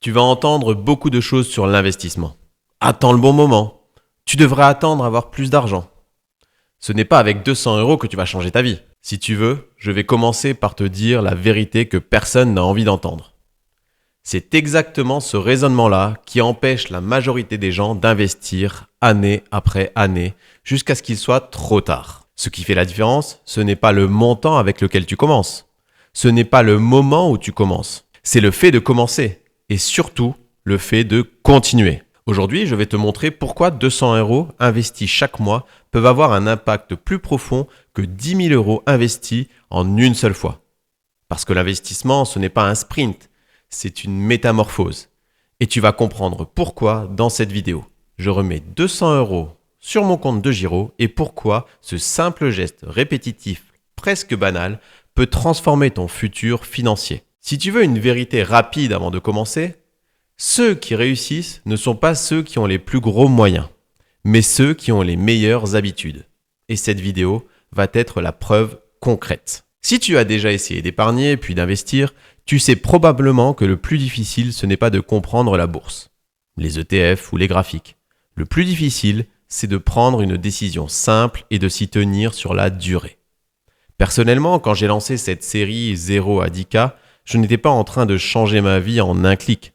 Tu vas entendre beaucoup de choses sur l'investissement. Attends le bon moment. Tu devrais attendre avoir plus d'argent. Ce n'est pas avec 200 € que tu vas changer ta vie. Si tu veux, je vais commencer par te dire la vérité que personne n'a envie d'entendre. C'est exactement ce raisonnement-là qui empêche la majorité des gens d'investir année après année jusqu'à ce qu'il soit trop tard. Ce qui fait la différence, ce n'est pas le montant avec lequel tu commences. Ce n'est pas le moment où tu commences. C'est le fait de commencer et surtout le fait de continuer. Aujourd'hui, je vais te montrer pourquoi 200 € investis chaque mois peuvent avoir un impact plus profond que 10 000 € investis en une seule fois. Parce que l'investissement, ce n'est pas un sprint, c'est une métamorphose. Et tu vas comprendre pourquoi dans cette vidéo. Je remets 200 € sur mon compte de Giro et pourquoi ce simple geste répétitif, presque banal, peut transformer ton futur financier. Si tu veux une vérité rapide avant de commencer, ceux qui réussissent ne sont pas ceux qui ont les plus gros moyens, mais ceux qui ont les meilleures habitudes. Et cette vidéo va être la preuve concrète. Si tu as déjà essayé d'épargner puis d'investir, tu sais probablement que le plus difficile, ce n'est pas de comprendre la bourse, les ETF ou les graphiques. Le plus difficile, c'est de prendre une décision simple et de s'y tenir sur la durée. Personnellement, quand j'ai lancé cette série 0 à 10K, je n'étais pas en train de changer ma vie en un clic.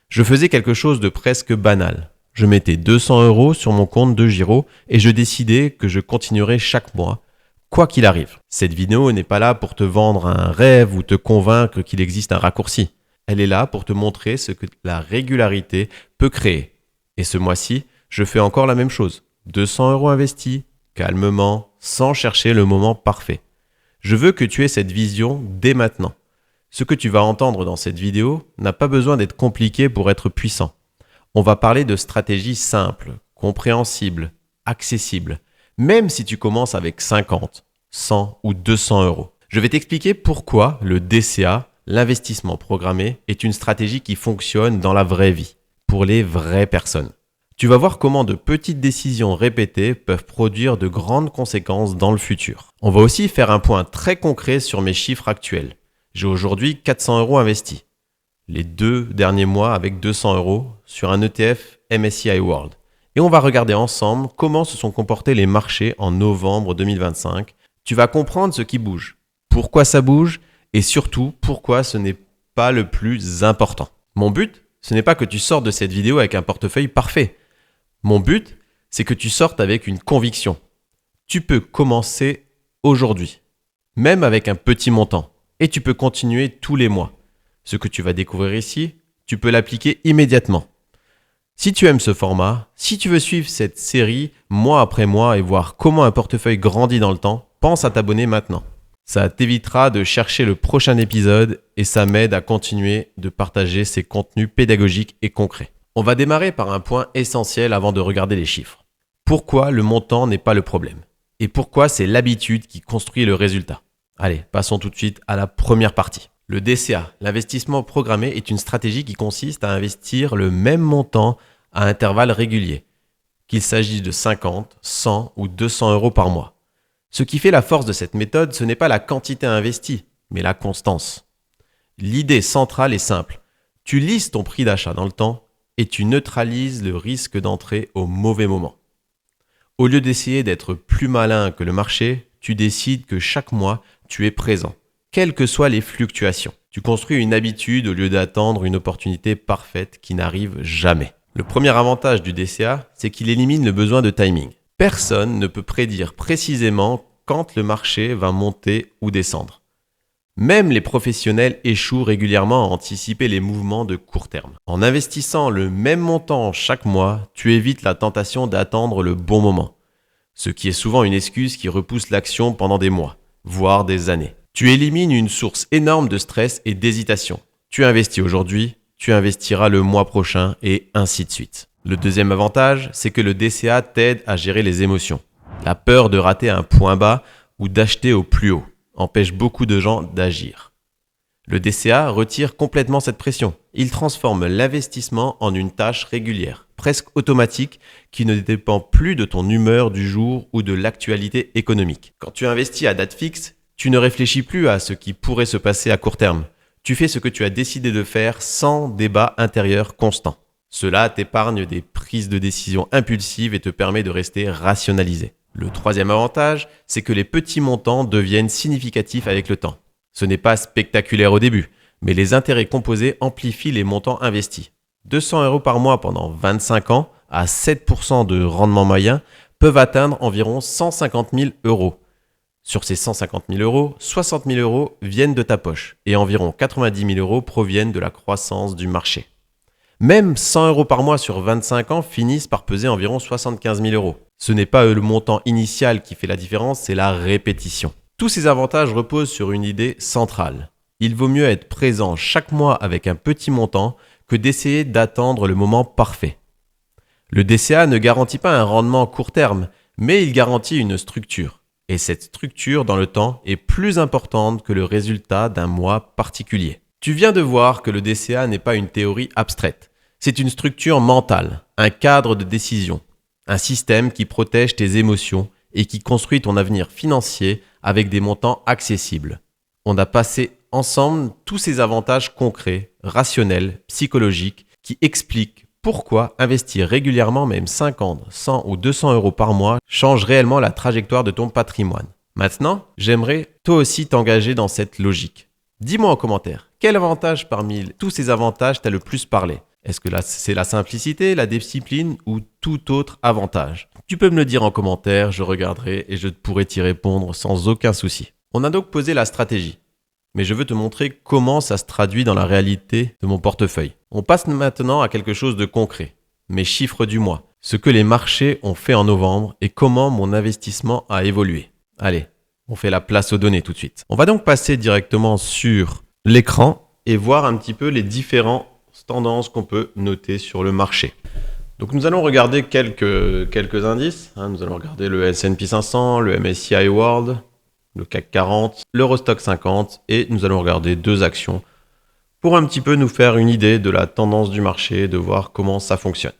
Je faisais quelque chose de presque banal. Je mettais 200 € sur mon compte de Giro et je décidais que je continuerais chaque mois, quoi qu'il arrive. Cette vidéo n'est pas là pour te vendre un rêve ou te convaincre qu'il existe un raccourci. Elle est là pour te montrer ce que la régularité peut créer. Et ce mois-ci, je fais encore la même chose. 200 € investis, calmement, sans chercher le moment parfait. Je veux que tu aies cette vision dès maintenant. Ce que tu vas entendre dans cette vidéo n'a pas besoin d'être compliqué pour être puissant. On va parler de stratégies simples, compréhensibles, accessibles, même si tu commences avec 50, 100 ou 200 €. Je vais t'expliquer pourquoi le DCA, l'investissement programmé, est une stratégie qui fonctionne dans la vraie vie, pour les vraies personnes. Tu vas voir comment de petites décisions répétées peuvent produire de grandes conséquences dans le futur. On va aussi faire un point très concret sur mes chiffres actuels. J'ai aujourd'hui 400 € investis. Les 2 derniers mois avec 200 € sur un ETF MSCI World. Et on va regarder ensemble comment se sont comportés les marchés en novembre 2025. Tu vas comprendre ce qui bouge, pourquoi ça bouge et surtout pourquoi ce n'est pas le plus important. Mon but, ce n'est pas que tu sortes de cette vidéo avec un portefeuille parfait. Mon but, c'est que tu sortes avec une conviction. Tu peux commencer aujourd'hui, même avec un petit montant. Et tu peux continuer tous les mois. Ce que tu vas découvrir ici, tu peux l'appliquer immédiatement. Si tu aimes ce format, si tu veux suivre cette série mois après mois et voir comment un portefeuille grandit dans le temps, pense à t'abonner maintenant. Ça t'évitera de chercher le prochain épisode et ça m'aide à continuer de partager ces contenus pédagogiques et concrets. On va démarrer par un point essentiel avant de regarder les chiffres. Pourquoi le montant n'est pas le problème? Et pourquoi c'est l'habitude qui construit le résultat? Allez, passons tout de suite à la première partie. Le DCA, l'investissement programmé, est une stratégie qui consiste à investir le même montant à intervalles réguliers, qu'il s'agisse de 50, 100 ou 200 € par mois. Ce qui fait la force de cette méthode, ce n'est pas la quantité investie, mais la constance. L'idée centrale est simple. Tu lisses ton prix d'achat dans le temps et tu neutralises le risque d'entrer au mauvais moment. Au lieu d'essayer d'être plus malin que le marché, tu décides que chaque mois, tu es présent, quelles que soient les fluctuations. Tu construis une habitude au lieu d'attendre une opportunité parfaite qui n'arrive jamais. Le premier avantage du DCA, c'est qu'il élimine le besoin de timing. Personne ne peut prédire précisément quand le marché va monter ou descendre. Même les professionnels échouent régulièrement à anticiper les mouvements de court terme. En investissant le même montant chaque mois, tu évites la tentation d'attendre le bon moment. Ce qui est souvent une excuse qui repousse l'action pendant des mois, voire des années. Tu élimines une source énorme de stress et d'hésitation. Tu investis aujourd'hui, tu investiras le mois prochain et ainsi de suite. Le deuxième avantage, c'est que le DCA t'aide à gérer les émotions. La peur de rater un point bas ou d'acheter au plus haut empêche beaucoup de gens d'agir. Le DCA retire complètement cette pression. Il transforme l'investissement en une tâche régulière, presque automatique, qui ne dépend plus de ton humeur du jour ou de l'actualité économique. Quand tu investis à date fixe, tu ne réfléchis plus à ce qui pourrait se passer à court terme. Tu fais ce que tu as décidé de faire sans débat intérieur constant. Cela t'épargne des prises de décision impulsives et te permet de rester rationalisé. Le troisième avantage, c'est que les petits montants deviennent significatifs avec le temps. Ce n'est pas spectaculaire au début, mais les intérêts composés amplifient les montants investis. 200 € par mois pendant 25 ans, à 7% de rendement moyen, peuvent atteindre environ 150 000 €. Sur ces 150 000 €, 60 000 € viennent de ta poche et environ 90 000 € proviennent de la croissance du marché. Même 100 € par mois sur 25 ans finissent par peser environ 75 000 €. Ce n'est pas le montant initial qui fait la différence, c'est la répétition. Tous ces avantages reposent sur une idée centrale. Il vaut mieux être présent chaque mois avec un petit montant que d'essayer d'attendre le moment parfait. Le DCA ne garantit pas un rendement court terme, mais il garantit une structure. Et cette structure dans le temps est plus importante que le résultat d'un mois particulier. Tu viens de voir que le DCA n'est pas une théorie abstraite. C'est une structure mentale, un cadre de décision, un système qui protège tes émotions et qui construit ton avenir financier avec des montants accessibles. On a passé ensemble tous ces avantages concrets, rationnels, psychologiques, qui expliquent pourquoi investir régulièrement, même 50, 100 ou 200 € par mois, change réellement la trajectoire de ton patrimoine. Maintenant, j'aimerais toi aussi t'engager dans cette logique. Dis-moi en commentaire, quel avantage parmi tous ces avantages t'a le plus parlé ? Est-ce que là, c'est la simplicité, la discipline ou tout autre avantage ? Tu peux me le dire en commentaire, je regarderai et je pourrai t'y répondre sans aucun souci. On a donc posé la stratégie, mais je veux te montrer comment ça se traduit dans la réalité de mon portefeuille. On passe maintenant à quelque chose de concret, mes chiffres du mois, ce que les marchés ont fait en novembre et comment mon investissement a évolué. Allez, on fait la place aux données tout de suite. On va donc passer directement sur l'écran et voir un petit peu les différentes tendances qu'on peut noter sur le marché. Donc nous allons regarder quelques indices. Nous allons regarder le S&P 500, le MSCI World, le CAC 40, l'Eurostoxx 50 et nous allons regarder 2 actions pour un petit peu nous faire une idée de la tendance du marché, de voir comment ça fonctionne.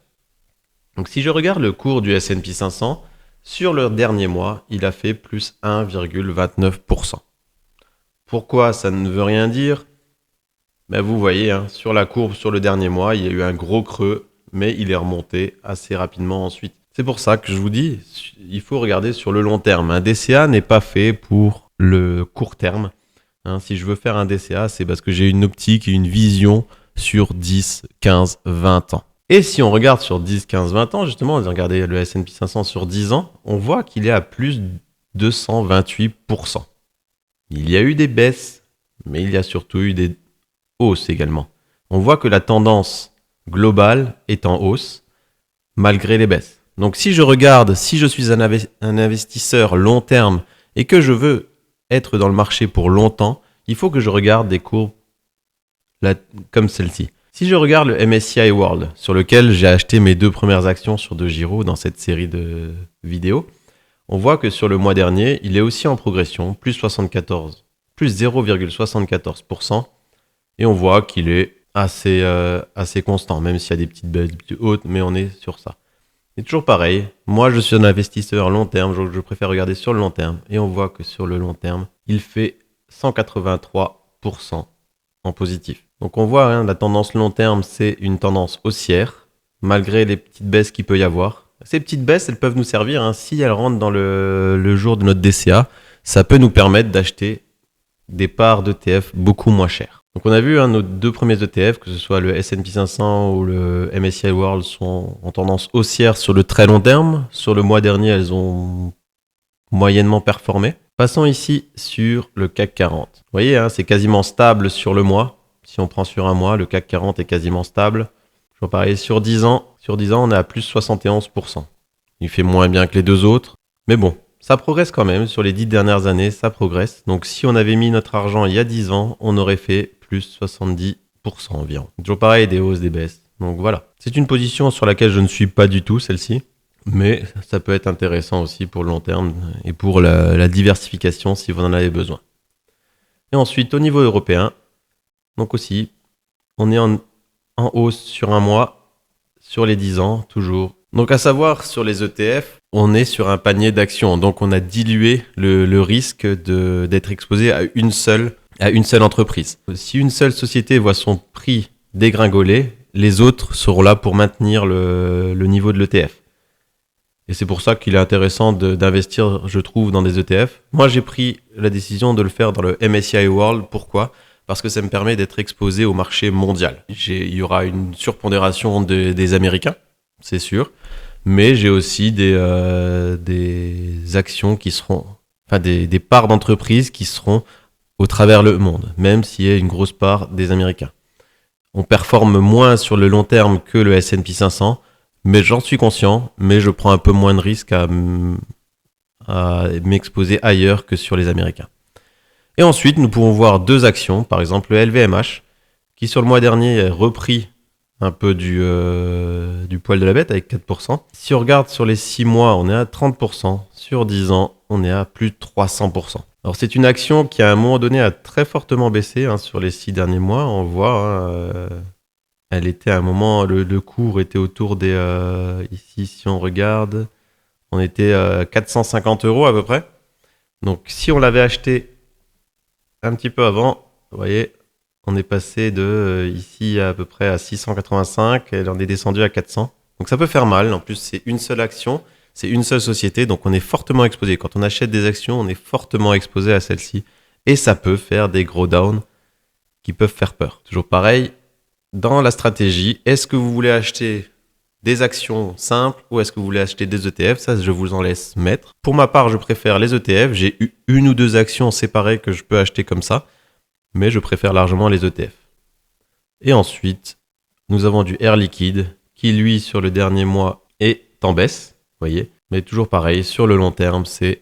Donc si je regarde le cours du S&P 500, sur le dernier mois, il a fait plus 1,29%. Pourquoi ça ne veut rien dire ? Vous voyez, sur la courbe sur le dernier mois, il y a eu un gros creux, mais il est remonté assez rapidement ensuite. C'est pour ça que je vous dis, il faut regarder sur le long terme. Un DCA n'est pas fait pour le court terme. Si je veux faire un DCA, c'est parce que j'ai une optique et une vision sur 10, 15, 20 ans. Et si on regarde sur 10, 15, 20 ans, justement, on va regarder le S&P 500 sur 10 ans, on voit qu'il est à plus 228%. Il y a eu des baisses, mais il y a surtout eu des hausses également. On voit que la tendance globale est en hausse, malgré les baisses. Donc si je suis un investisseur long terme et que je veux être dans le marché pour longtemps, il faut que je regarde des courbes comme celle-ci. Si je regarde le MSCI World, sur lequel j'ai acheté mes 2 premières actions sur DeGiro dans cette série de vidéos, on voit que sur le mois dernier, il est aussi en progression, plus 0,74%, et on voit qu'il est assez constant, même s'il y a des petites baisses plus hautes, mais on est sur ça. Et toujours pareil, moi je suis un investisseur long terme, je préfère regarder sur le long terme, et on voit que sur le long terme, il fait 183% en positif. Donc on voit, la tendance long terme, c'est une tendance haussière, malgré les petites baisses qu'il peut y avoir. Ces petites baisses, elles peuvent nous servir, si elles rentrent dans le jour de notre DCA, ça peut nous permettre d'acheter des parts d'ETF beaucoup moins chères. Donc on a vu nos 2 premiers ETF, que ce soit le S&P 500 ou le MSCI World, sont en tendance haussière sur le très long terme. Sur le mois dernier, elles ont moyennement performé. Passons ici sur le CAC 40. Vous voyez, c'est quasiment stable sur le mois. Si on prend sur un mois, le CAC 40 est quasiment stable. Je vais parler sur 10 ans. Sur 10 ans, on est à plus 71%. Il fait moins bien que les 2 autres. Mais bon, ça progresse quand même. Sur les 10 dernières années, ça progresse. Donc si on avait mis notre argent il y a 10 ans, on aurait fait plus 70% environ. Toujours pareil, des hausses, des baisses. Donc voilà. C'est une position sur laquelle je ne suis pas du tout, celle-ci. Mais ça peut être intéressant aussi pour le long terme et pour la diversification si vous en avez besoin. Et ensuite, au niveau européen, donc aussi, on est en hausse sur un mois, sur les 10 ans, toujours. Donc à savoir, sur les ETF, on est sur un panier d'actions. Donc on a dilué le risque d'être exposé à une seule à une seule entreprise. Si une seule société voit son prix dégringoler, les autres seront là pour maintenir le niveau de l'ETF. Et c'est pour ça qu'il est intéressant d'investir, je trouve, dans des ETF. Moi, j'ai pris la décision de le faire dans le MSCI World. Pourquoi ? Parce que ça me permet d'être exposé au marché mondial. Il y aura une surpondération des Américains, c'est sûr. Mais j'ai aussi des actions qui seront, enfin des parts d'entreprises qui seront au travers le monde, même s'il y a une grosse part des Américains. On performe moins sur le long terme que le S&P 500, mais j'en suis conscient, mais je prends un peu moins de risques à m'exposer ailleurs que sur les Américains. Et ensuite, nous pouvons voir deux actions, par exemple le LVMH, qui sur le mois dernier a repris un peu du poil de la bête avec 4%. Si on regarde sur les 6 mois, on est à 30%. Sur 10 ans, on est à plus de 300%. Alors c'est une action qui à un moment donné a très fortement baissé sur les 6 derniers mois. On voit, elle était à un moment, le cours était autour des... ici, si on regarde, on était à 450 € à peu près. Donc si on l'avait acheté un petit peu avant, vous voyez, on est passé de ici à peu près à 685 et on est descendu à 400. Donc ça peut faire mal. En plus, c'est une seule action, c'est une seule société, donc on est fortement exposé. Quand on achète des actions, on est fortement exposé à celle-ci. Et ça peut faire des gros downs qui peuvent faire peur. Toujours pareil, dans la stratégie, est-ce que vous voulez acheter des actions simples ou est-ce que vous voulez acheter des ETF? Ça, je vous en laisse mettre. Pour ma part, je préfère les ETF. J'ai eu une ou deux actions séparées que je peux acheter comme ça, mais je préfère largement les ETF. Et ensuite, nous avons du Air Liquide qui, lui, sur le dernier mois, est en baisse, vous voyez. Mais toujours pareil, sur le long terme, ce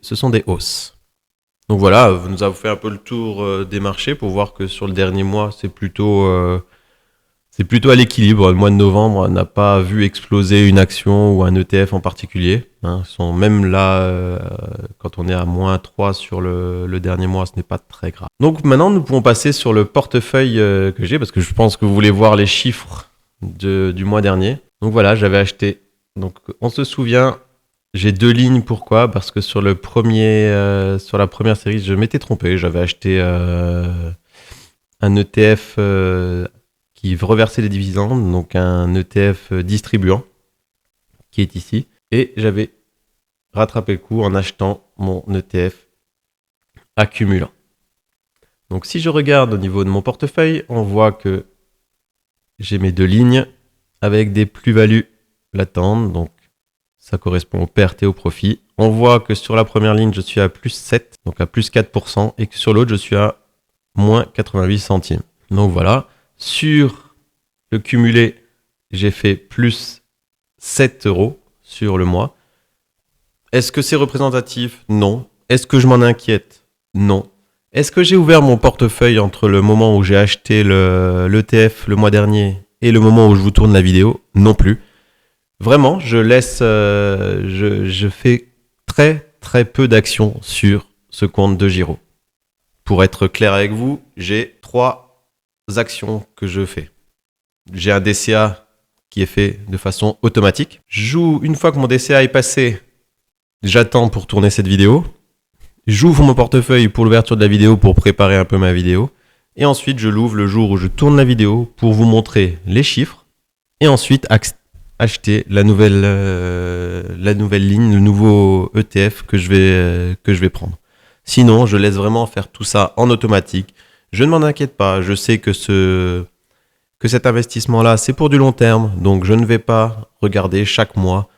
sont des hausses. Donc voilà, nous avons fait un peu le tour des marchés pour voir que sur le dernier mois, c'est plutôt à l'équilibre. Le mois de novembre n'a pas vu exploser une action ou un ETF en particulier. Ils sont même là, quand on est à -3 sur le dernier mois, ce n'est pas très grave. Donc maintenant, nous pouvons passer sur le portefeuille que j'ai, parce que je pense que vous voulez voir les chiffres du mois dernier. Donc voilà, j'avais acheté. Donc on se souvient, j'ai deux lignes. Pourquoi ? Parce que sur la première série, je m'étais trompé. J'avais acheté un ETF qui reversait les dividendes, donc un ETF distribuant qui est ici. Et j'avais rattrapé le coup en achetant mon ETF accumulant. Donc si je regarde au niveau de mon portefeuille, on voit que j'ai mes deux lignes avec des plus-values latentes, donc ça correspond aux pertes et aux profits. On voit que sur la première ligne, je suis à plus 7, donc à plus 4%, et que sur l'autre, je suis à moins 88 centimes. Donc voilà, sur le cumulé, j'ai fait plus 7 € sur le mois. Est-ce que c'est représentatif ? Non. Est-ce que je m'en inquiète ? Non. Est-ce que j'ai ouvert mon portefeuille entre le moment où j'ai acheté l'ETF le mois dernier et le moment où je vous tourne la vidéo ? Non plus. Vraiment, je fais très très peu d'actions sur ce compte de Giro. Pour être clair avec vous, j'ai 3 actions que je fais. J'ai un DCA qui est fait de façon automatique. Une fois que mon DCA est passé, j'attends pour tourner cette vidéo. J'ouvre mon portefeuille pour l'ouverture de la vidéo pour préparer un peu ma vidéo. Et ensuite, je l'ouvre le jour où je tourne la vidéo pour vous montrer les chiffres. Et ensuite, acheter la nouvelle ligne, le nouveau ETF que je vais prendre. Sinon, je laisse vraiment faire tout ça en automatique. Je ne m'en inquiète pas. Je sais que cet investissement-là, c'est pour du long terme. Donc, je ne vais pas regarder chaque mois.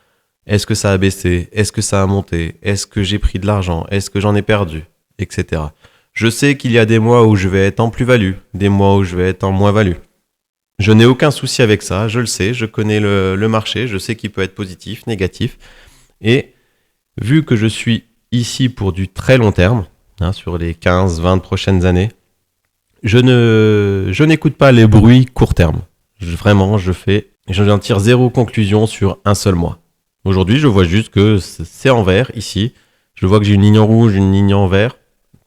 Est-ce que ça a baissé ? Est-ce que ça a monté ? Est-ce que j'ai pris de l'argent ? Est-ce que j'en ai perdu ? Etc. Je sais qu'il y a des mois où je vais être en plus-value, des mois où je vais être en moins-value. Je n'ai aucun souci avec ça, je le sais, je connais le marché, je sais qu'il peut être positif, négatif. Et vu que je suis ici pour du très long terme, sur les 15-20 prochaines années, je n'écoute pas les bruits court terme. J'en tire zéro conclusion sur un seul mois. Aujourd'hui, je vois juste que c'est en vert ici. Je vois que j'ai une ligne en rouge, une ligne en vert.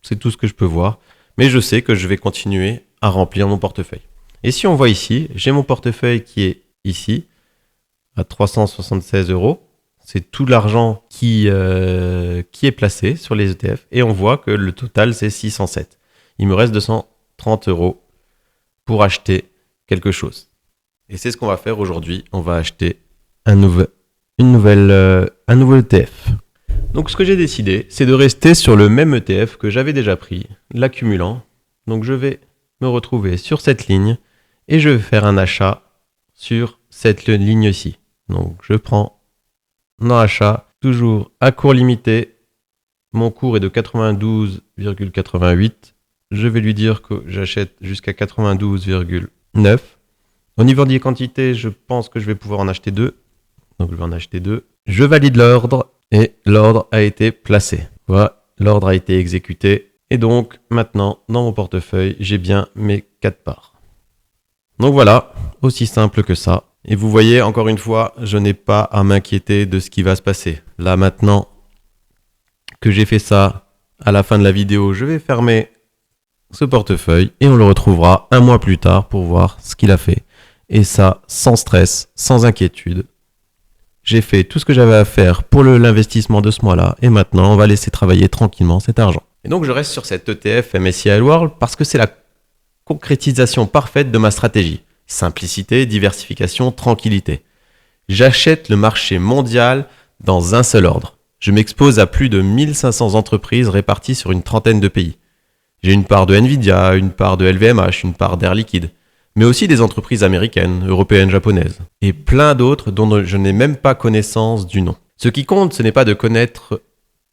C'est tout ce que je peux voir. Mais je sais que je vais continuer à remplir mon portefeuille. Et si on voit ici, j'ai mon portefeuille qui est ici, à 376 €. c'est tout l'argent qui est placé sur les ETF et on voit que le total c'est 607. Il me reste 230 € pour acheter quelque chose. Et c'est ce qu'on va faire aujourd'hui. On va acheter un nouveau ETF. Donc ce que j'ai décidé, c'est de rester sur le même ETF que j'avais déjà pris, l'accumulant. Donc je vais me retrouver sur cette ligne et je vais faire un achat sur cette ligne ici. Donc je prends dans achat, toujours à cours limité. Mon cours est de 92,88. Je vais lui dire que j'achète jusqu'à 92,9. Au niveau des quantités, je pense que je vais pouvoir en acheter 2. Donc je vais en acheter 2. Je valide l'ordre et l'ordre a été placé. Voilà, l'ordre a été exécuté. Et donc maintenant, dans mon portefeuille, j'ai bien mes 4 parts. Donc voilà, aussi simple que ça. Et vous voyez, encore une fois, je n'ai pas à m'inquiéter de ce qui va se passer. Là maintenant que j'ai fait ça, à la fin de la vidéo, je vais fermer ce portefeuille et on le retrouvera un mois plus tard pour voir ce qu'il a fait. Et ça, sans stress, sans inquiétude. J'ai fait tout ce que j'avais à faire pour l'investissement de ce mois-là et maintenant on va laisser travailler tranquillement cet argent. Et donc je reste sur cet ETF MSCI World parce que c'est la concrétisation parfaite de ma stratégie. Simplicité, diversification, tranquillité. J'achète le marché mondial dans un seul ordre. Je m'expose à plus de 1500 entreprises réparties sur une trentaine de pays. J'ai une part de Nvidia, une part de LVMH, une part d'Air Liquide, mais aussi des entreprises américaines, européennes, japonaises, et plein d'autres dont je n'ai même pas connaissance du nom. Ce qui compte, ce n'est pas de connaître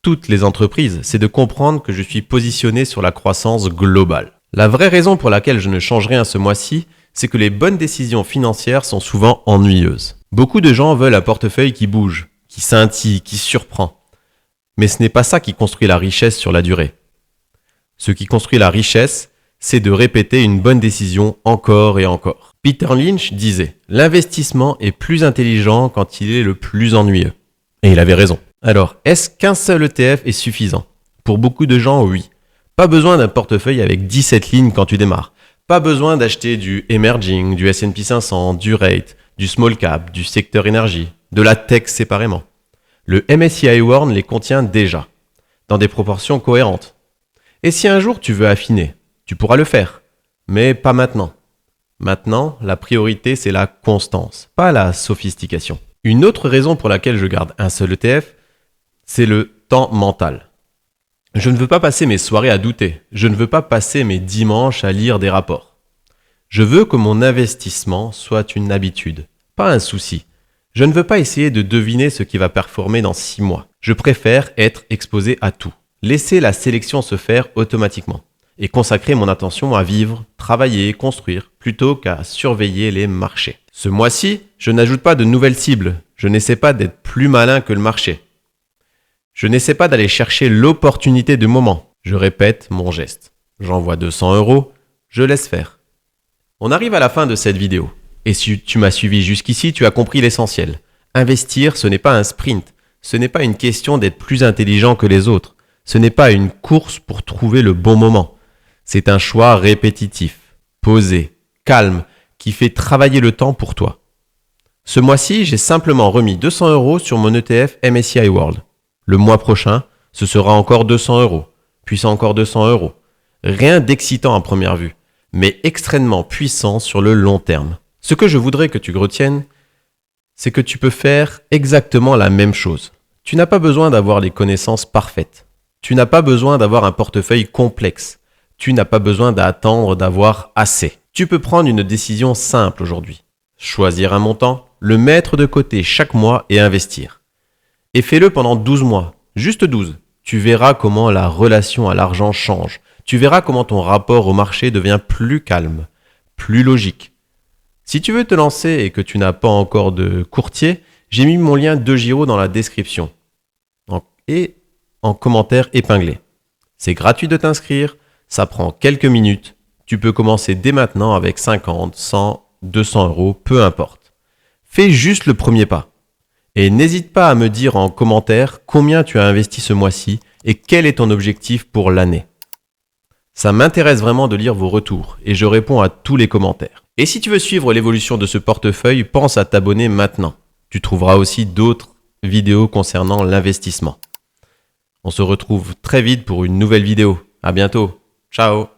toutes les entreprises, c'est de comprendre que je suis positionné sur la croissance globale. La vraie raison pour laquelle je ne change rien ce mois-ci, c'est que les bonnes décisions financières sont souvent ennuyeuses. Beaucoup de gens veulent un portefeuille qui bouge, qui scintille, qui surprend. Mais ce n'est pas ça qui construit la richesse sur la durée. Ce qui construit la richesse, c'est de répéter une bonne décision encore et encore. Peter Lynch disait « L'investissement est plus intelligent quand il est le plus ennuyeux ». Et il avait raison. Alors, est-ce qu'un seul ETF est suffisant? Pour beaucoup de gens, oui. Pas besoin d'un portefeuille avec 17 lignes quand tu démarres. Pas besoin d'acheter du emerging, du S&P 500, du rate, du small cap, du secteur énergie, de la tech séparément. Le MSCI World les contient déjà, dans des proportions cohérentes. Et si un jour tu veux affiner, tu pourras le faire, mais pas maintenant. Maintenant, la priorité c'est la constance, pas la sophistication. Une autre raison pour laquelle je garde un seul ETF, c'est le temps mental. Je ne veux pas passer mes soirées à douter. Je ne veux pas passer mes dimanches à lire des rapports. Je veux que mon investissement soit une habitude, pas un souci. Je ne veux pas essayer de deviner ce qui va performer dans 6 mois. Je préfère être exposé à tout. Laisser la sélection se faire automatiquement et consacrer mon attention à vivre, travailler, construire, plutôt qu'à surveiller les marchés. Ce mois-ci, je n'ajoute pas de nouvelles cibles. Je n'essaie pas d'être plus malin que le marché. Je n'essaie pas d'aller chercher l'opportunité du moment. Je répète mon geste. J'envoie 200 €, je laisse faire. On arrive à la fin de cette vidéo. Et si tu m'as suivi jusqu'ici, tu as compris l'essentiel. Investir, ce n'est pas un sprint. Ce n'est pas une question d'être plus intelligent que les autres. Ce n'est pas une course pour trouver le bon moment. C'est un choix répétitif, posé, calme, qui fait travailler le temps pour toi. Ce mois-ci, j'ai simplement remis 200 € sur mon ETF MSCI World. Le mois prochain, ce sera encore 200 €, puis encore 200 €. Rien d'excitant à première vue, mais extrêmement puissant sur le long terme. Ce que je voudrais que tu retiennes, c'est que tu peux faire exactement la même chose. Tu n'as pas besoin d'avoir les connaissances parfaites. Tu n'as pas besoin d'avoir un portefeuille complexe. Tu n'as pas besoin d'attendre d'avoir assez. Tu peux prendre une décision simple aujourd'hui. Choisir un montant, le mettre de côté chaque mois et investir. Et fais-le pendant 12 mois, juste 12. Tu verras comment la relation à l'argent change. Tu verras comment ton rapport au marché devient plus calme, plus logique. Si tu veux te lancer et que tu n'as pas encore de courtier, j'ai mis mon lien DeGiro dans la description et en commentaire épinglé. C'est gratuit de t'inscrire, ça prend quelques minutes. Tu peux commencer dès maintenant avec 50, 100, 200 €, peu importe. Fais juste le premier pas. Et n'hésite pas à me dire en commentaire combien tu as investi ce mois-ci et quel est ton objectif pour l'année. Ça m'intéresse vraiment de lire vos retours et je réponds à tous les commentaires. Et si tu veux suivre l'évolution de ce portefeuille, pense à t'abonner maintenant. Tu trouveras aussi d'autres vidéo concernant l'investissement. On se retrouve très vite pour une nouvelle vidéo. À bientôt. Ciao.